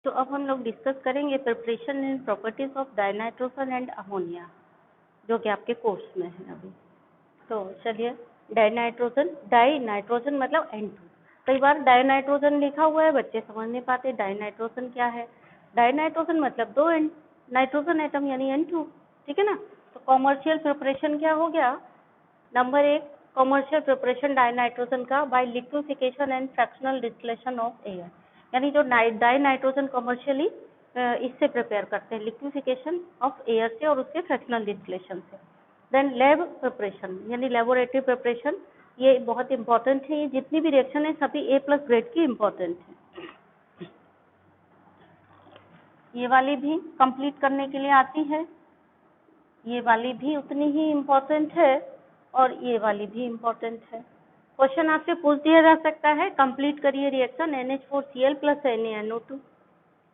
तो अब हम लोग डिस्कस करेंगे preparation and properties of dinitrogen and ammonia, जो कि आपके कोर्स में है अभी। तो चलिए, डाइनाइट्रोजन मतलब N2। कई बार डाइनाइट्रोजन लिखा हुआ है, बच्चे समझ नहीं पाते डाइनाइट्रोजन क्या है। डाइनाइट्रोजन मतलब दो नाइट्रोजन एटम यानी N2, ठीक है ना। तो कॉमर्शियल प्रिपरेशन क्या हो गया, नंबर 1, कॉमर्शियल प्रिपरेशन डाइनाइट्रोजन का by liquefaction and fractional distillation of air, यानी जो डाइनाइट्रोजन कॉमर्शियली इससे प्रिपेयर करते हैं, लिक्विफिकेशन ऑफ एयर से और उसके फ्रैक्शनल डिस्टिलेशन से। देन लैब प्रिपरेशन यानी लेबोरेटरी प्रिपरेशन, ये बहुत इंपॉर्टेंट है। ये जितनी भी रिएक्शन है सभी A+ ग्रेड की इंपॉर्टेंट है। ये वाली भी कंप्लीट करने के लिए आती है, ये वाली भी उतनी ही इम्पोर्टेंट है और ये वाली भी इम्पोर्टेंट है। क्वेश्चन आपसे पूछ दिया जा सकता है, कंप्लीट करिए रिएक्शन NH4Cl + NaNO2।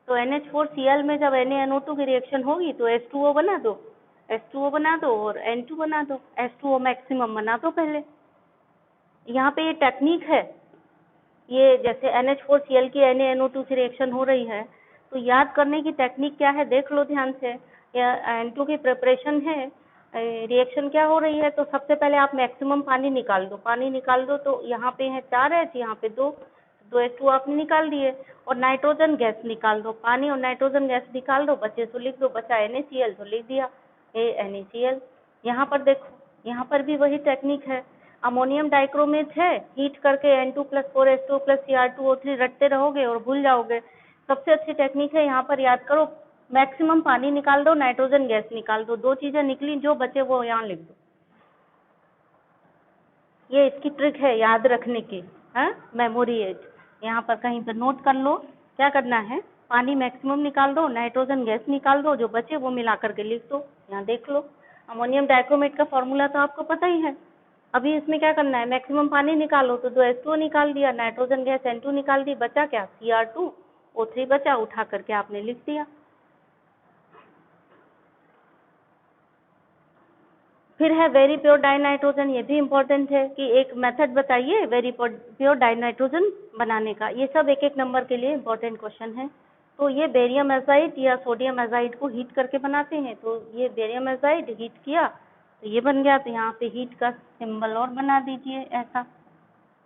तो NH4Cl में जब NaNO2 की रिएक्शन होगी तो H2O बना दो, H2O बना दो और N2 बना दो, H2O मैक्सिमम बना दो पहले। यहाँ पे ये टेक्निक है, ये जैसे NH4Cl की NaNO2 से रिएक्शन हो रही है तो याद करने की टेक्निक क्या है देख लो ध्यान से। या N2 की प्रिपरेशन है, रिएक्शन क्या हो रही है, तो सबसे पहले आप मैक्सिमम पानी निकाल दो, तो यहाँ पे है 4H, यहाँ पे 2 H2 आपने निकाल दिए, और नाइट्रोजन गैस निकाल दो, पानी और नाइट्रोजन गैस निकाल दो, बचे तो लिख दो, बचा NaCl तो लिख दिया NaCl। यहाँ पर देखो, यहाँ पर भी वही टेक्निक है, अमोनियम डाइक्रोमेट है, हीट करके N2+4H2 + Cr2O3 रटते रहोगे और भूल जाओगे। सबसे अच्छी टेक्निक है, यहाँ पर याद करो, मैक्सिमम पानी निकाल दो, नाइट्रोजन गैस निकाल दो, 2 चीजें निकली, जो बचे वो यहाँ लिख दो। ये इसकी ट्रिक है याद रखने की, मेमोरी एड। यहाँ पर कहीं पर नोट कर लो, क्या करना है, पानी मैक्सिमम निकाल दो, नाइट्रोजन गैस निकाल दो, जो बचे वो मिला करके लिख दो। यहाँ देख लो, अमोनियम डाइक्रोमेट का फॉर्मूला तो आपको पता ही है। अभी इसमें क्या करना है, मैक्सिमम पानी निकालो तो 2 H2O निकाल दिया, नाइट्रोजन गैस N2 निकाल दी, बचा क्या Cr2O3 बचा, उठा करके आपने लिख दिया। फिर है वेरी प्योर डाइनाइट्रोजन, ये भी इम्पोर्टेंट है कि एक मेथड बताइए वेरी प्योर डाइनाइट्रोजन बनाने का। ये सब एक एक नंबर के लिए इम्पोर्टेंट क्वेश्चन है। तो ये बेरियम एजाइड या सोडियम एजाइड को हीट करके बनाते हैं, तो ये बेरियम एजाइड हीट किया तो ये बन गया, तो यहाँ पे हीट का सिंबल और बना दीजिए ऐसा,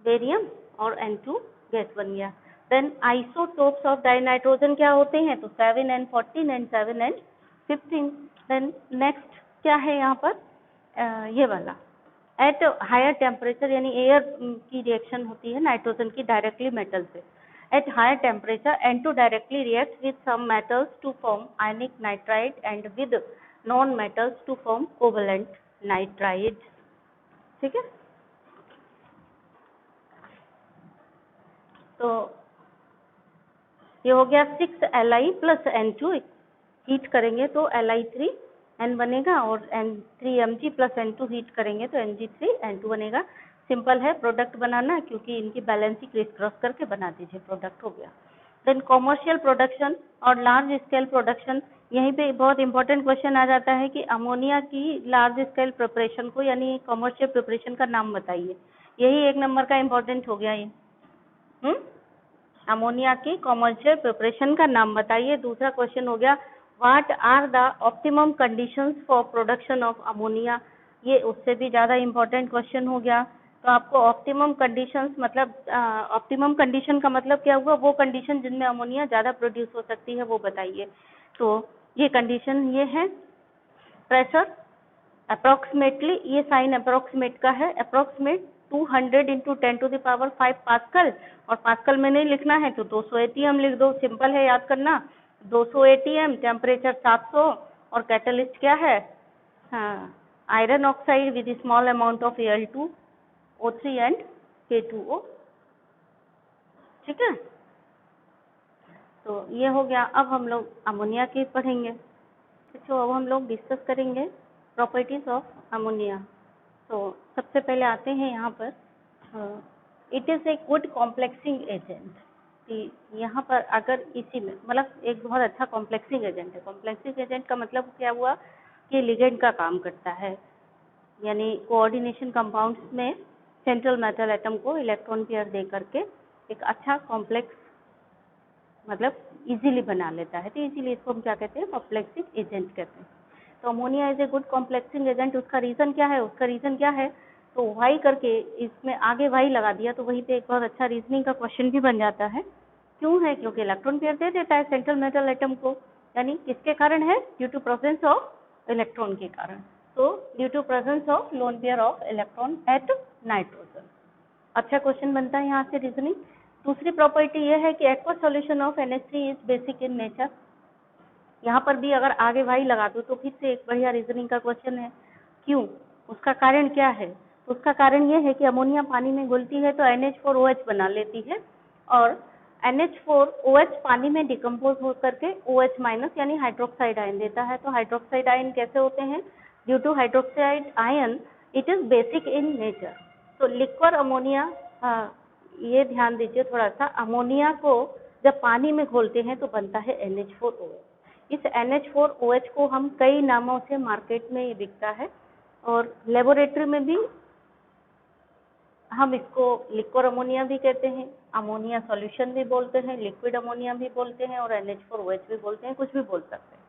बेरियम और N2 गैस बन गया। देन आइसोटोप्स ऑफ डाइनाइट्रोजन क्या होते हैं, तो 7N14 and 7N15। Then next क्या है यहाँ पर, ये वाला एट हायर टेम्परेचर, यानी एयर की रिएक्शन होती है नाइट्रोजन की डायरेक्टली मेटल से। At higher temperature N2 directly react with some metals to form ionic nitride and with non metals to form covalent nitride, ठीक है। तो ये हो गया 6Li + N2, हीट करेंगे तो Li3N बनेगा, और N3Mg + N2 हीट करेंगे तो Mg3N2 बनेगा। सिंपल है प्रोडक्ट बनाना, क्योंकि इनकी बैलेंस ही क्रिस क्रॉस करके बना दीजिए, प्रोडक्ट हो गया। देन कॉमर्शियल प्रोडक्शन और लार्ज स्केल प्रोडक्शन, यहीं पे बहुत इंपॉर्टेंट क्वेश्चन आ जाता है कि अमोनिया की लार्ज स्केल प्रिपरेशन को यानी कॉमर्शियल प्रिपरेशन का नाम बताइए। यही 1 नंबर का इम्पोर्टेंट हो गया ये। अमोनिया की कॉमर्शियल प्रिपरेशन का नाम बताइए। दूसरा क्वेश्चन हो गया, what are the optimum conditions for production of ammonia, ये उससे भी ज़्यादा इम्पोर्टेंट क्वेश्चन हो गया। तो आपको ऑप्टिमम कंडीशंस मतलब ऑप्टिमम कंडीशन का मतलब क्या हुआ, वो कंडीशन जिनमें अमोनिया ज़्यादा प्रोड्यूस हो सकती है वो बताइए। तो ये कंडीशन ये है, प्रेशर अप्रोक्सीमेटली, ये साइन अप्रोक्सीमेट का है, अप्रोक्सीमेट 200 × 10⁵ पास्कल, और पास्कल में नहीं लिखना है तो 200 ATM लिख दो, सिंपल है याद करना। 200 ATM, टेम्परेचर 700, और कैटलिस्ट क्या है, हाँ, iron oxide with small amount of Al2O3 and K2O, ठीक है। तो ये हो गया। अब हम लोग अमोनिया की पढ़ेंगे। तो अब हम लोग डिस्कस करेंगे प्रॉपर्टीज ऑफ अमोनिया। तो सबसे पहले आते हैं यहाँ पर, it is a good complexing agent, कि यहाँ पर अगर इसी में मतलब एक बहुत अच्छा कॉम्प्लेक्सिंग एजेंट है। कॉम्प्लेक्सिंग एजेंट का मतलब क्या हुआ कि लिगेंड का काम करता है, यानी कोऑर्डिनेशन कंपाउंड्स में सेंट्रल मेटल एटम को इलेक्ट्रॉन पेयर दे करके एक अच्छा कॉम्प्लेक्स मतलब इजीली बना लेता है, तो इसीलिए इसको हम क्या कहते हैं, कॉम्प्लेक्सिंग एजेंट कहते हैं। तो ammonia is a good complexing agent. उसका रीज़न क्या है, उसका रीज़न क्या है, तो वाई करके इसमें आगे वाई लगा दिया, तो वहीं पे एक बहुत अच्छा रीजनिंग का क्वेश्चन भी बन जाता है। क्यों है, क्योंकि इलेक्ट्रॉन पेयर दे देता है सेंट्रल मेटल एटम को, यानी किसके कारण है, due to presence of electron के कारण। तो due to presence of lone pair of electron at nitrogen. अच्छा क्वेश्चन बनता है यहाँ से रीजनिंग। दूसरी प्रॉपर्टी ये है कि aqua solution of NH3 is basic in nature. यहाँ पर भी अगर आगे वाई लगा दो तो फिर से एक बढ़िया रीजनिंग का क्वेश्चन है। क्यों, उसका कारण क्या है, तो उसका कारण ये है कि अमोनिया पानी में घुलती है तो NH4OH बना लेती है, और NH4OH पानी में डिकम्पोज हो करके OH माइनस यानी हाइड्रोक्साइड आयन देता है। तो हाइड्रोक्साइड आयन कैसे होते हैं, due to hydroxide ion it is basic in nature. तो लिक्विड अमोनिया, ये ध्यान दीजिए थोड़ा सा, अमोनिया को जब पानी में घोलते हैं तो बनता है NH4OH। इस NH4OH को हम कई नामों से मार्केट में बिकता है, और लेबोरेटरी में भी हम इसको लिक्विड अमोनिया भी कहते हैं, अमोनिया सॉल्यूशन भी बोलते हैं, लिक्विड अमोनिया भी बोलते हैं, और NH4OH भी बोलते हैं, कुछ भी बोल सकते हैं।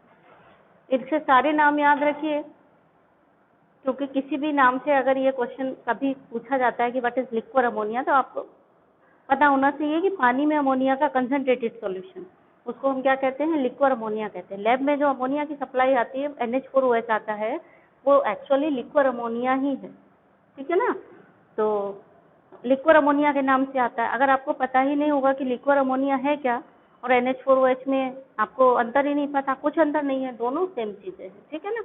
इससे सारे नाम याद रखिए, क्योंकि किसी भी नाम से अगर ये क्वेश्चन कभी पूछा जाता है कि व्हाट इज लिक्विड अमोनिया, तो आपको पता होना चाहिए कि पानी में अमोनिया का कंसंट्रेटेड सॉल्यूशन, उसको हम क्या कहते हैं, लिक्विड अमोनिया कहते हैं। लैब में जो अमोनिया की सप्लाई आती है, NH4OH आता है, वो एक्चुअली लिक्विड अमोनिया ही है, ठीक है ना। तो लिक्विड अमोनिया के नाम से आता है। अगर आपको पता ही नहीं होगा कि लिक्विड अमोनिया है क्या, और NH4OH में आपको अंतर ही नहीं पता, कुछ अंतर नहीं है, दोनों सेम चीजें हैं, ठीक है ना।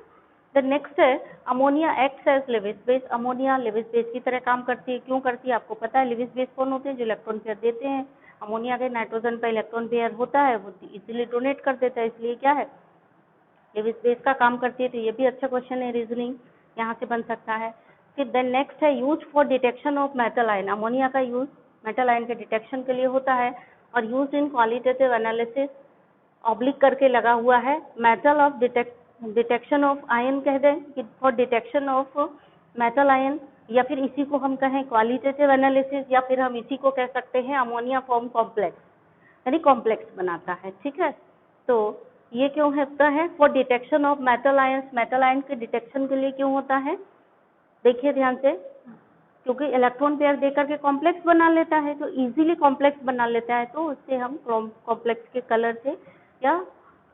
द नेक्स्ट है ammonia acts as Lewis base. Ammonia Lewis base की तरह काम करती है। क्यों करती है, आपको पता है, लेविस बेस कौन होते हैं, जो इलेक्ट्रॉन पेयर देते हैं। अमोनिया के नाइट्रोजन पर इलेक्ट्रॉन पेयर होता है, वो इजीली डोनेट कर देता है, इसलिए क्या है, लेविस बेस का काम करती है। तो ये भी अच्छा क्वेश्चन है, रीजनिंग यहाँ से बन सकता है। फिर देन नेक्स्ट है use for detection of metal ion. Ammonia का यूज मेटल आयन के डिटेक्शन के लिए होता है, और use in qualitative analysis oblique करके लगा हुआ है। Metal of detection of ion कह दें कि for detection of metal ion, या फिर इसी को हम कहें क्वालिटेटिव एनालिसिस, या फिर हम इसी को कह सकते हैं अमोनिया फॉर्म कॉम्प्लेक्स, यानी कॉम्प्लेक्स बनाता है, ठीक है। तो ये क्यों होता है, for detection of metal ions. Metal ion के डिटेक्शन के लिए क्यों होता है, देखिए ध्यान से, क्योंकि इलेक्ट्रॉन पेयर देकर के कॉम्प्लेक्स बना लेता है, तो इजीली कॉम्प्लेक्स बना लेता है, तो उससे हम कॉम्प्लेक्स के कलर से या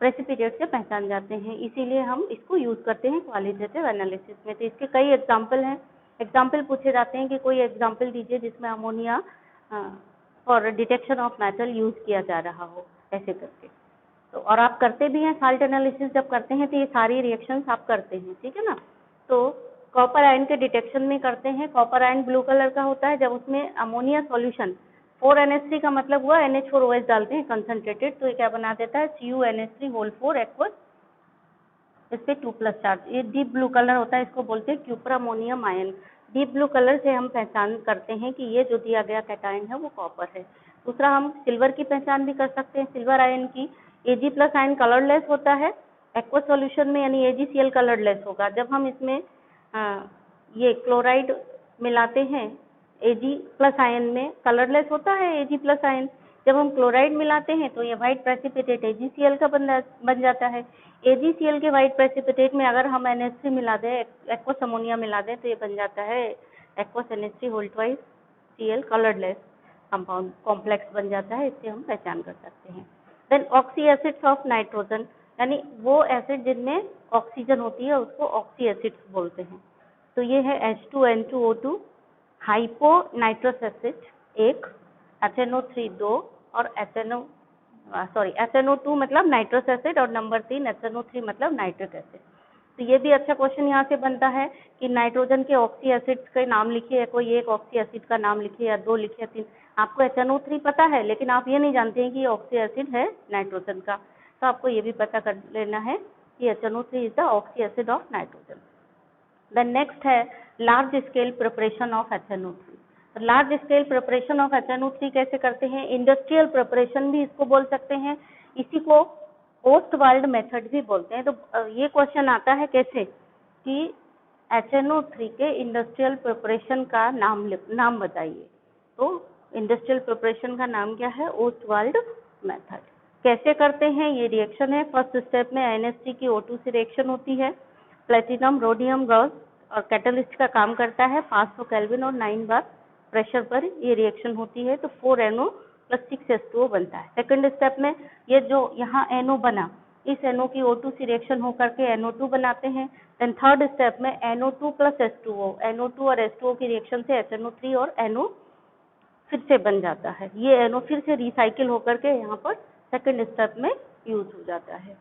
प्रेसिपिटेट से पहचान जाते हैं, इसीलिए हम इसको यूज करते हैं क्वालिटेटिव एनालिसिस में। तो इसके कई एग्जाम्पल हैं, एग्जाम्पल पूछे जाते हैं कि कोई एग्जाम्पल दीजिए जिसमें ammonia for detection of metal use किया जा रहा हो, ऐसे करके। तो और आप करते भी हैं, साल्ट एनालिसिस जब करते हैं तो ये सारी रिएक्शंस आप करते हैं, ठीक है ना। तो कॉपर आयन के डिटेक्शन में करते हैं। कॉपर आयन ब्लू कलर का होता है जब उसमें अमोनिया सॉल्यूशन 4NH3 का मतलब हुआ NH4OH डालते हैं कंसंट्रेटेड, तो ये क्या बना देता है, CuNH3 एक्वस, इस पे 2+ चार्ज। ये डीप ब्लू कलर होता है, इसको बोलते हैं Kuiper ammonium ion. Deep blue colour से हम पहचान करते हैं कि ये जो दिया गया कैटायन है वो कॉपर है। दूसरा, हम सिल्वर की पहचान भी कर सकते हैं, सिल्वर आयन की। Ag+ आयन कलरलेस होता है एक्वस सॉल्यूशन में, यानी AgCl कलरलेस होगा। जब हम इसमें ये क्लोराइड मिलाते हैं Ag+ आयन में, कलरलेस होता है Ag+ आयन। जब हम क्लोराइड मिलाते हैं तो ये व्हाइट प्रेसिपिटेट AgCl का बन जाता है। AgCl के व्हाइट प्रेसिपिटेट में अगर हम NH3 मिला दें, एक्वस अमोनिया मिला दें, तो ये बन जाता है aqueous NH3 colourless compound, complex बन जाता है, इससे हम पहचान कर सकते हैं। Then oxy acids of nitrogen, यानी वो एसिड जिनमें ऑक्सीजन होती है उसको ऑक्सी एसिड्स बोलते हैं। तो ये है H2N2O2, hypo nitrous acid 1, HNO3 2, और SNO2 मतलब नाइट्रस एसिड, और नंबर 3 HNO3 मतलब नाइट्रिक एसिड। तो ये भी अच्छा क्वेश्चन यहाँ से बनता है कि नाइट्रोजन के ऑक्सी एसिड्स के नाम लिखिए, कोई एक ऑक्सी एसिड का नाम लिखिए, या 2 लिखिए, 3। आपको HNO3 पता है, लेकिन आप ये नहीं जानते हैं कि ये ऑक्सी एसिड है नाइट्रोजन का, तो आपको ये भी पता कर लेना है कि HNO3 is the oxy acid of nitrogen. Then next है large scale preparation of HNO3। Large scale preparation of HNO3 कैसे करते हैं, इंडस्ट्रियल प्रिपरेशन भी इसको बोल सकते हैं, इसी को ओस्टवाल्ड मेथड भी बोलते हैं। तो ये क्वेश्चन आता है कैसे कि HNO3 के इंडस्ट्रियल प्रिपरेशन का नाम बताइए। तो इंडस्ट्रियल प्रिपरेशन का नाम क्या है, ओस्टवाल्ड मेथड। कैसे करते हैं ये रिएक्शन है। फर्स्ट स्टेप में NH3 की O2 से रिएक्शन होती है। प्लेटिनम रोडियम गैस और कैटलिस्ट का काम करता है। 500 केल्विन और 9 बार प्रेशर पर ये रिएक्शन होती है, तो 4NO + 6H2O बनता है। सेकंड स्टेप में ये जो यहाँ NO बना, इस NO की O2 से रिएक्शन होकर के NO2 बनाते हैं। देन थर्ड स्टेप में NO2 + H2O, NO2 और H2O की रिएक्शन से HNO3 और NO फिर से बन जाता है। ये NO फिर से रिसाइकिल होकर के यहाँ पर सेकंड स्टेप में यूज हो जाता है।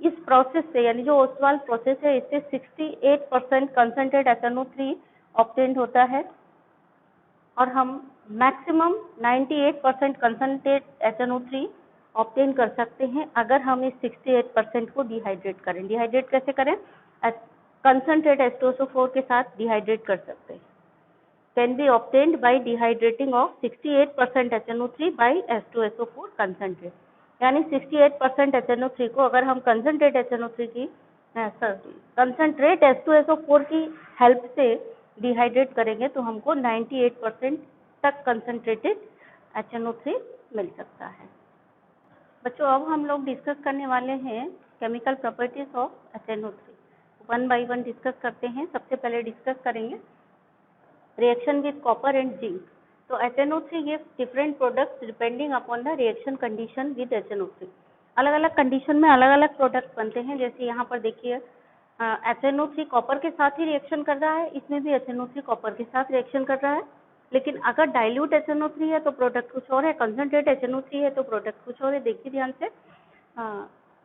इस प्रोसेस से, यानी जो ओस्वाल प्रोसेस है, इससे 68% कंसंट्रेट HNO3 ऑब्टेन्ड होता है और हम मैक्सिमम 98% कंसंट्रेट HNO3 ऑब्टेन कर सकते हैं अगर हम इस 68% को डिहाइड्रेट करें। डिहाइड्रेट कैसे करें? कंसंट्रेट H2SO4 के साथ डिहाइड्रेट कर सकते हैं। Can be obtained by dehydrating of 68% HNO3 by H2SO4 concentrate. यानी 68% HNO3 को अगर हम कंसंट्रेट HNO3 की कंसंट्रेट H2SO4 की हेल्प से डिहाइड्रेट करेंगे तो हमको 98% तक कंसंट्रेटेड HNO3 मिल सकता है। बच्चों, अब हम लोग डिस्कस करने वाले हैं chemical properties of HNO3। 1 by 1 discuss करते हैं। सबसे पहले डिस्कस करेंगे reaction with copper and zinc. तो HNO3 gives different products depending upon the reaction condition with HNO3। अलग अलग कंडीशन में अलग अलग प्रोडक्ट बनते हैं। जैसे यहाँ पर देखिए HNO3 कॉपर के साथ ही रिएक्शन कर रहा है, इसमें भी HNO3 कॉपर के साथ रिएक्शन कर रहा है। लेकिन अगर डाइल्यूट HNO3 है तो प्रोडक्ट कुछ और है, कंसंट्रेट HNO3 है तो प्रोडक्ट कुछ और है। देखिए ध्यान से,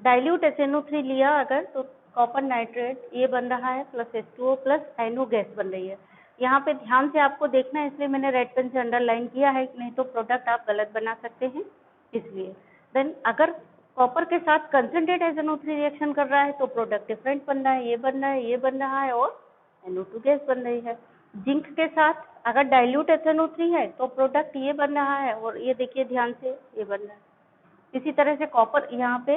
डाइल्यूट HNO3 लिया अगर तो कॉपर नाइट्रेट ये बन रहा है plus H2O plus NO gas बन रही है। यहाँ पे ध्यान से आपको देखना है, इसलिए मैंने रेड पेन से अंडरलाइन किया है, नहीं तो प्रोडक्ट आप गलत बना सकते हैं इसलिए। देन अगर कॉपर के साथ कंसंट्रेट HNO3 रिएक्शन कर रहा है तो प्रोडक्ट डिफरेंट बन रहा है, ये बन रहा है, ये बन रहा है और NO2 गैस बन रही है। जिंक के साथ अगर डाइल्यूट HNO3 है तो प्रोडक्ट ये बन रहा है और ये देखिए ध्यान से ये बन रहा है। इसी तरह से कॉपर यहाँ पे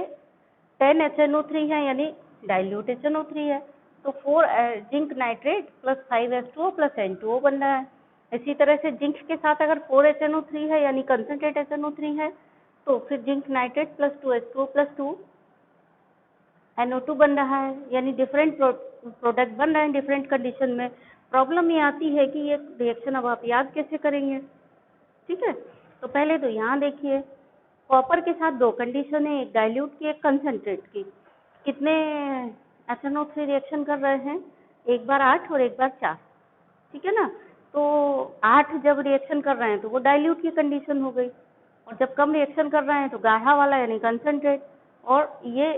10 HNO3 है यानी डाइल्यूट HNO3 है, तो 4 zinc nitrate plus 5 H2O plus N2O बन रहा है। इसी तरह से जिंक के साथ अगर 4 HNO3 है यानी कंसंट्रेट HNO3 है तो फिर zinc nitrate plus 2 H2O plus 2 NO2 बन रहा है। यानी डिफरेंट प्रोडक्ट बन रहे हैं डिफरेंट कंडीशन में। प्रॉब्लम ये आती है कि ये रिएक्शन अब आप याद कैसे करेंगे? ठीक है, तो पहले तो यहाँ देखिए कॉपर के साथ दो कंडीशन है, एक डाइल्यूट की एक कंसंट्रेट की। कितने HNO3 रिएक्शन कर रहे हैं? एक बार 8 और एक बार 4, ठीक है ना। तो 8 जब रिएक्शन कर रहे हैं तो वो डाइल्यूट की कंडीशन हो गई, और जब कम रिएक्शन कर रहे हैं तो गाढ़ा वाला यानी कंसंट्रेट। और ये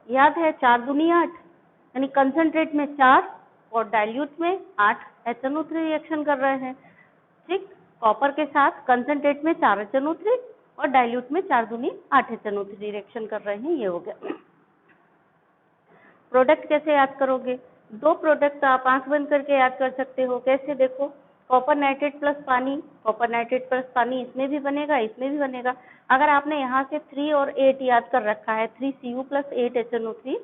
याद है 4 दूनी 8 यानी कंसंट्रेट में 4 और डाइल्यूट में 8 HNO3 रिएक्शन कर रहे हैं। ठीक, कॉपर के साथ कंसंट्रेट में 4 HNO3 और डाइल्यूट में 4 दूनी 8 HNO3 रिएक्शन कर रहे हैं। ये हो गया। प्रोडक्ट कैसे याद करोगे? दो प्रोडक्ट आप आंख बंद करके याद कर सकते हो। कैसे? देखो, कॉपर नाइट्रेट प्लस पानी, कॉपर नाइट्रेट प्लस पानी इसमें भी बनेगा, इसमें भी बनेगा। अगर आपने यहाँ से 3 और 8 याद कर रखा है, 3Cu प्लस 8 HNO3,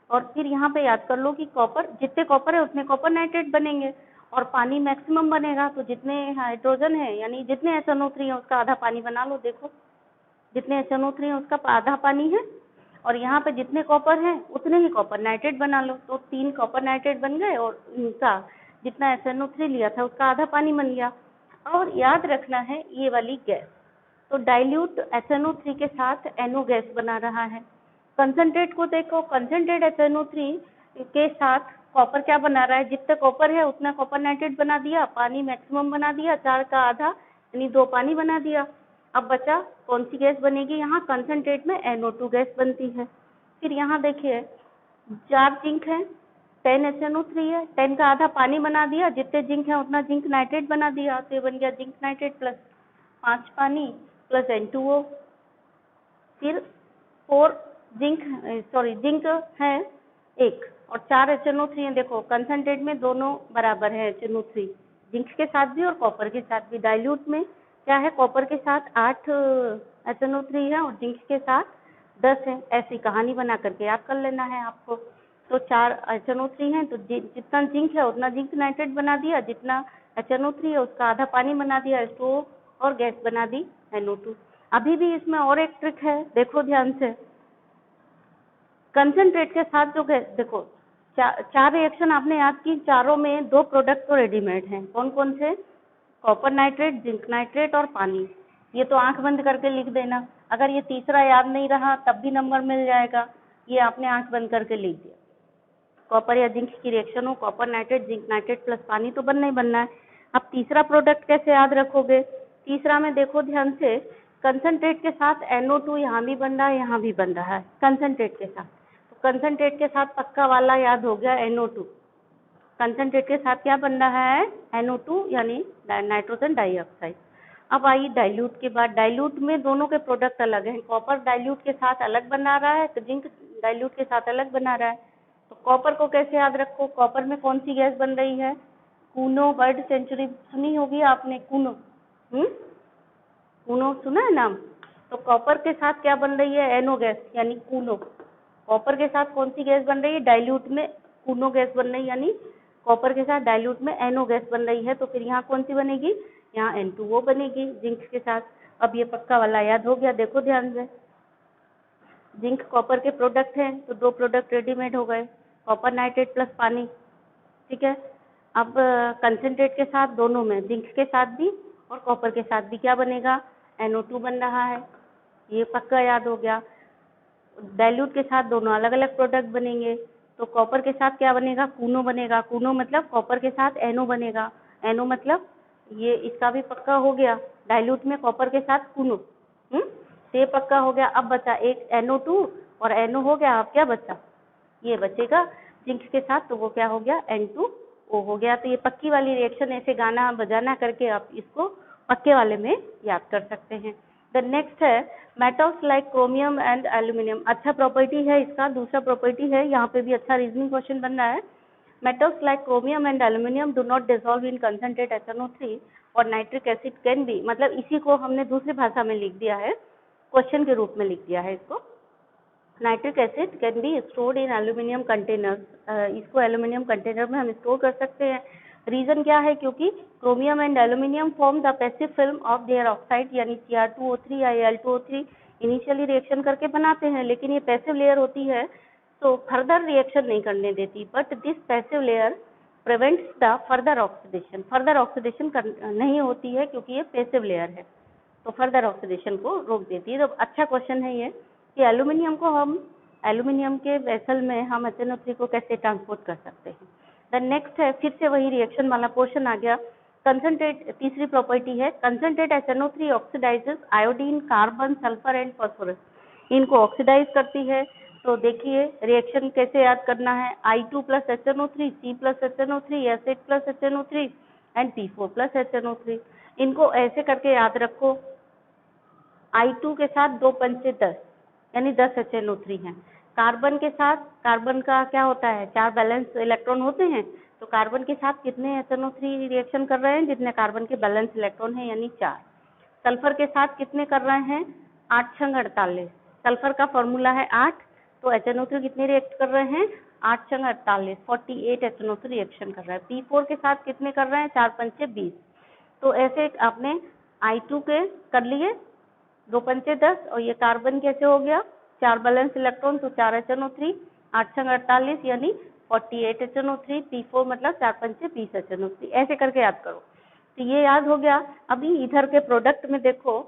और फिर यहाँ पे याद कर लो कि कॉपर, जितने कॉपर है उतने कॉपर नाइट्रेट बनेंगे और पानी मैक्सिमम बनेगा, तो जितने हाइड्रोजन है यानी जितने HNO3 है उसका आधा पानी बना लो। देखो, जितने HNO3 है उसका आधा पानी है, और यहाँ पे जितने कॉपर हैं उतने ही कॉपर नाइट्रेट बना लो, तो 3 कॉपर नाइट्रेट बन गए और इनका जितना HNO3 लिया था उसका आधा पानी बन गया। और याद रखना है ये वाली गैस, तो डाइल्यूट HNO3 के साथ NO गैस बना रहा है। कंसंट्रेट को देखो, कंसंट्रेट HNO3 के साथ कॉपर क्या बना रहा है? जितना कॉपर है उतना कॉपर नाइट्रेट बना दिया, पानी मैक्सिमम बना दिया, 4 का आधा यानी 2 पानी बना दिया। अब बचा कौन सी गैस बनेगी? यहाँ कंसंट्रेट में NO2 गैस बनती है। फिर यहाँ देखिए 4 जिंक है, 10 HNO3 है, 10 का आधा पानी बना दिया, जितने जिंक है उतना जिंक नाइट्रेट बना दिया, तो ये बन गया जिंक नाइट्रेट प्लस 5 पानी प्लस N2O। फिर 4 जिंक है 1 और 4 HNO3 है। देखो कंसंट्रेट में दोनों बराबर है HNO3, जिंक के साथ भी और कॉपर के साथ भी। डाइल्यूट में क्या है? कॉपर के साथ 8 HNO3 है और जिंक के साथ 10 है। ऐसी कहानी बना करके याद कर लेना है आपको। तो 4 HNO3 है तो जितना जिंक है उतना जिंक नाइट्रेट बना दिया, जितना HNO3 है उसका आधा पानी बना दिया H2O और गैस बना दी NO2। अभी भी इसमें और एक ट्रिक है, देखो ध्यान से। कंसंट्रेट के साथ जो देखो चार रिएक्शन आपने याद की, चारों में 2 प्रोडक्ट तो रेडीमेड हैं। कौन कौन से? कॉपर नाइट्रेट, जिंक नाइट्रेट और पानी। ये तो आंख बंद करके लिख देना। अगर ये तीसरा याद नहीं रहा तब भी नंबर मिल जाएगा। ये आपने आंख बंद करके लिख दिया। कॉपर या जिंक की रिएक्शन हो, copper nitrate, zinc nitrate plus पानी, तो बनना ही बनना है। अब तीसरा प्रोडक्ट कैसे याद रखोगे? तीसरा में देखो ध्यान से, कंसंट्रेट के साथ NO2 यहाँ भी बन रहा है, यहाँ भी बन रहा है कंसंट्रेट के साथ। तो कंसंट्रेट के साथ पक्का वाला याद हो गया NO2। कंसंट्रेट के साथ क्या बन रहा है? NO2 यानी नाइट्रोजन डाइऑक्साइड। अब आइए डाइल्यूट के बाद। डाइल्यूट में दोनों के प्रोडक्ट अलग हैं। कॉपर डाइल्यूट के साथ अलग बना रहा है, तो जिंक डाइल्यूट के साथ अलग बना रहा है। तो कॉपर को कैसे याद रखो? कॉपर में कौन सी गैस बन रही है? कूनो। बर्ड सेंचुरी सुनी होगी आपने, कूनो। कूनो सुना है नाम? तो कॉपर के साथ क्या बन रही है? NO गैस यानी कूनो। कॉपर के साथ कौन सी गैस बन रही है? डाइल्यूट में कूनो गैस बन रही है, यानी कॉपर के साथ डाइल्यूट में NO गैस बन रही है। तो फिर यहाँ कौन सी बनेगी? यहाँ N2O बनेगी जिंक के साथ। अब ये पक्का वाला याद हो गया, देखो ध्यान से। जिंक कॉपर के प्रोडक्ट हैं, तो 2 प्रोडक्ट रेडीमेड हो गए, कॉपर नाइट्रेट प्लस पानी। ठीक है। अब कंसंट्रेट के साथ दोनों में, जिंक के साथ भी और कॉपर के साथ भी क्या बनेगा? NO2 बन रहा है, ये पक्का याद हो गया। डाइल्यूट के साथ दोनों अलग अलग प्रोडक्ट बनेंगे, तो कॉपर के साथ क्या बनेगा? कूनो बनेगा। कूनो मतलब कॉपर के साथ NO बनेगा। NO मतलब ये, इसका भी पक्का हो गया। डाइल्यूट में कॉपर के साथ कूनो, तो ये पक्का हो गया। अब बचा एक NO2 और NO हो गया। अब क्या बचा? ये बचेगा जिंक के साथ, तो वो क्या हो गया? N2O हो गया। तो ये पक्की वाली रिएक्शन ऐसे गाना बजाना करके आप इसको पक्के वाले में याद कर सकते हैं। द नेक्स्ट है metals like chromium and aluminium. अच्छा प्रॉपर्टी है इसका, दूसरा प्रॉपर्टी है, यहाँ पे भी अच्छा रीजनिंग क्वेश्चन बन रहा है। Metals like chromium and aluminium do not dissolve in concentrate HNO3 और नाइट्रिक एसिड कैन बी, मतलब इसी को हमने दूसरी भाषा में लिख दिया है, क्वेश्चन के रूप में लिख दिया है इसको। Nitric acid can be stored in aluminium containers, इसको एल्यूमिनियम कंटेनर में हम स्टोर कर सकते हैं। रीजन क्या है? क्योंकि chromium and aluminium form the passive film of their oxide, यानी Cr2O3 या Al2O3 इनिशियली रिएक्शन करके बनाते हैं, लेकिन ये पैसिव लेयर होती है तो फर्दर रिएक्शन नहीं करने देती। But this passive layer prevents the further oxidation. Further oxidation नहीं होती है क्योंकि ये पैसिव लेयर है, तो फर्दर ऑक्सीडेशन को रोक देती है। तो अच्छा क्वेश्चन है ये कि एल्यूमिनियम के वेसल में हम HNO3 को कैसे ट्रांसपोर्ट कर सकते हैं। द नेक्स्ट है, फिर से वही रिएक्शन वाला पोर्शन आ गया। कंसंट्रेट, तीसरी प्रॉपर्टी है, concentrate HNO3 oxidises iodine, carbon, sulphur and phosphorus. इनको ऑक्सीडाइज करती है। तो देखिए रिएक्शन कैसे याद करना है? I2 plus HNO3, C plus HNO3, S8 plus HNO3 and P4 plus HNO3। इनको ऐसे करके याद रखो। I2 के साथ 2 पंचे 10 यानी 10 HNO3 हैं। कार्बन के साथ, कार्बन का क्या होता है? 4 बैलेंस इलेक्ट्रॉन होते हैं, तो कार्बन के साथ कितने HNO3 रिएक्शन कर रहे हैं? जितने कार्बन के बैलेंस इलेक्ट्रॉन हैं, यानी 4। सल्फर के साथ कितने कर रहे हैं? 8 छंग 48। सल्फर का फॉर्मूला है 8, तो HNO3 कितने रिएक्ट कर रहे हैं? 8 छंग 48, 48 HNO3 रिएक्शन कर रहा है। P4 के साथ कितने कर रहे हैं? 4 पंचे 20। तो ऐसे आपने I2 के कर लिए 2 पंचे 10, और ये कार्बन कैसे हो गया? 4 बैलेंस इलेक्ट्रॉन, तो 4 HNO3, 8 छंग 48 यानी 48 HNO3, P4 मतलब 4 पंचे 20 HNO3। ऐसे करके याद करो। तो ये याद हो गया। अभी इधर के प्रोडक्ट में देखो,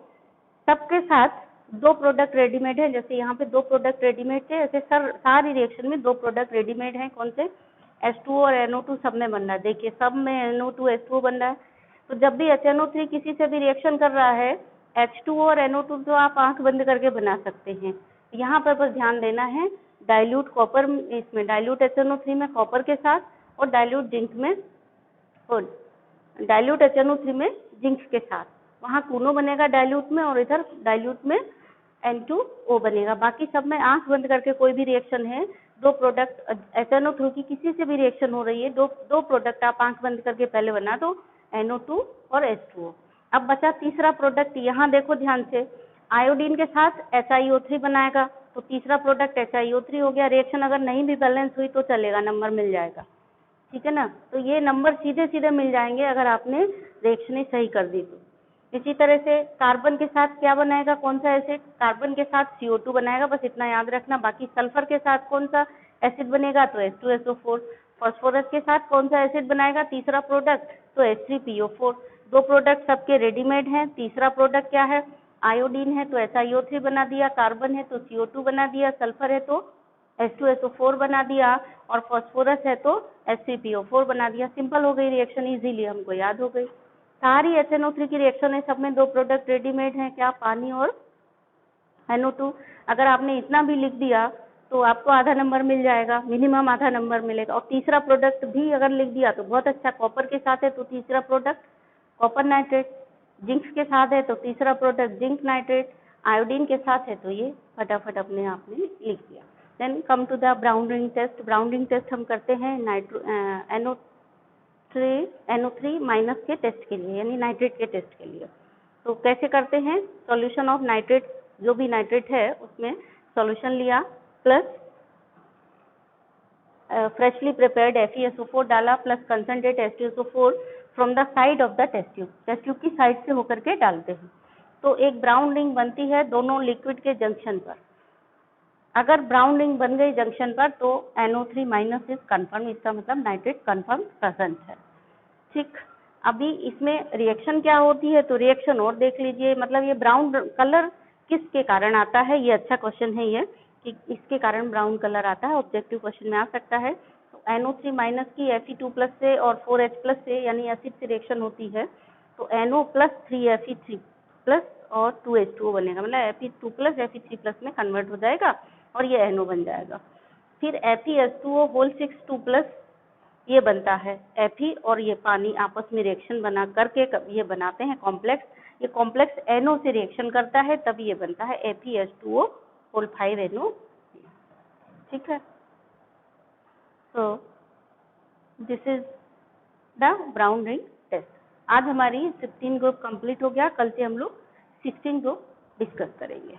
सबके साथ 2 प्रोडक्ट रेडीमेड है। जैसे यहाँ पे 2 प्रोडक्ट रेडीमेड थे, ऐसे सारी रिएक्शन में 2 प्रोडक्ट रेडीमेड हैं। कौन से? H2O और NO2 सब में बन रहा है। देखिए सब में NO2 H2O बन रहा है। तो जब भी HNO3 किसी से भी रिएक्शन कर रहा है, H2O और NO2 तो आप आंख बंद करके बना सकते हैं। यहाँ पर बस ध्यान देना है, डाइल्यूट कॉपर, इसमें डाइल्यूट HNO3 में कॉपर के साथ, और डाइल्यूट जिंक में, और डाइल्यूट HNO3 में जिंक के साथ, वहाँ कूनो बनेगा डाइल्यूट में, और इधर डाइल्यूट में N2O बनेगा। बाकी सब में आंख बंद करके कोई भी रिएक्शन है, 2 प्रोडक्ट HNO3 की किसी से भी रिएक्शन हो रही है, दो प्रोडक्ट आप आंख बंद करके पहले बना दो, NO2 और H2O। अब बचा तीसरा प्रोडक्ट, यहाँ देखो ध्यान से, आयोडीन के साथ HiO3 बनाएगा, तो तीसरा प्रोडक्ट HiO3 हो गया। रिएक्शन अगर नहीं भी बैलेंस हुई तो चलेगा, नंबर मिल जाएगा। ठीक है ना? तो ये नंबर सीधे सीधे मिल जाएंगे अगर आपने रिएक्शन ही सही कर दी तो। इसी तरह से कार्बन के साथ क्या बनाएगा, कौन सा एसिड, कार्बन के साथ CO2 बनाएगा, बस इतना याद रखना। बाकी सल्फर के साथ कौन सा एसिड बनेगा, तो H2SO4। फास्फोरस के साथ कौन सा एसिड बनाएगा, तीसरा प्रोडक्ट, तो H3PO4। दो प्रोडक्ट सबके रेडीमेड हैं। तीसरा प्रोडक्ट क्या है, आयोडीन है तो SiO3 बना दिया, कार्बन है तो CO2 बना दिया, सल्फर है तो H2SO4 बना दिया, और फास्फोरस है तो H3PO4 बना दिया। सिंपल हो गई रिएक्शन, इजीली हमको याद हो गई। सारी HNO3 की रिएक्शन है, सब में दो प्रोडक्ट रेडीमेड हैं, क्या, पानी और NO2। अगर आपने इतना भी लिख दिया तो आपको आधा नंबर मिल जाएगा, मिनिमम आधा नंबर मिलेगा। और तीसरा प्रोडक्ट भी अगर लिख दिया तो बहुत अच्छा, कॉपर के साथ है तो तीसरा प्रोडक्ट कॉपर नाइट्रेट, जिंक के साथ है तो तीसरा प्रोडक्ट जिंक नाइट्रेट, आयोडीन के साथ है तो ये फटाफट अपने आप में लिख दिया। Then come to the brown ring test. Brown ring test हम करते हैं NO3 माइनस के टेस्ट के लिए, यानी नाइट्रेट के टेस्ट के लिए। तो कैसे करते हैं, सॉल्यूशन ऑफ नाइट्रेट, जो भी नाइट्रेट है उसमें सॉल्यूशन लिया, प्लस फ्रेशली प्रिपेयर्ड FeSO4 डाला, plus concentrate H2SO4 from the side of the test tube, test tube की साइड से होकर के डालते हैं। तो एक ब्राउन रिंग बनती है दोनों लिक्विड के जंक्शन पर। अगर ब्राउन रिंग बन गई जंक्शन पर तो NO3 माइनस इज कन्फर्म, इसका मतलब नाइट्रेट कन्फर्म प्रेजेंट है। ठीक, अभी इसमें रिएक्शन क्या होती है, तो रिएक्शन और देख लीजिए। मतलब ये ब्राउन कलर किसके कारण आता है, ये अच्छा क्वेश्चन है ये, कि इसके कारण ब्राउन कलर आता है, ऑब्जेक्टिव क्वेश्चन में आ सकता है। तो NO3 माइनस की Fe2 प्लस से और 4H प्लस से, यानी एसिड से रिएक्शन होती है, तो NO प्लस 3Fe3 प्लस और 2H2O बनेगा, मतलब Fe2 प्लस Fe3 प्लस में कन्वर्ट हो जाएगा और ये NO बन जाएगा। फिर FeS2O होल 6 2 प्लस ये बनता है Fe, और ये पानी आपस में रिएक्शन बना करके ये बनाते हैं कॉम्प्लेक्स। ये कॉम्प्लेक्स NO से रिएक्शन करता है, तब ये बनता है FeS2O होल 5 NO। ठीक है, तो this is the brown ring test. आज हमारी 16 ग्रुप कंप्लीट हो गया, कल से हम लोग 16 ग्रुप डिस्कस करेंगे।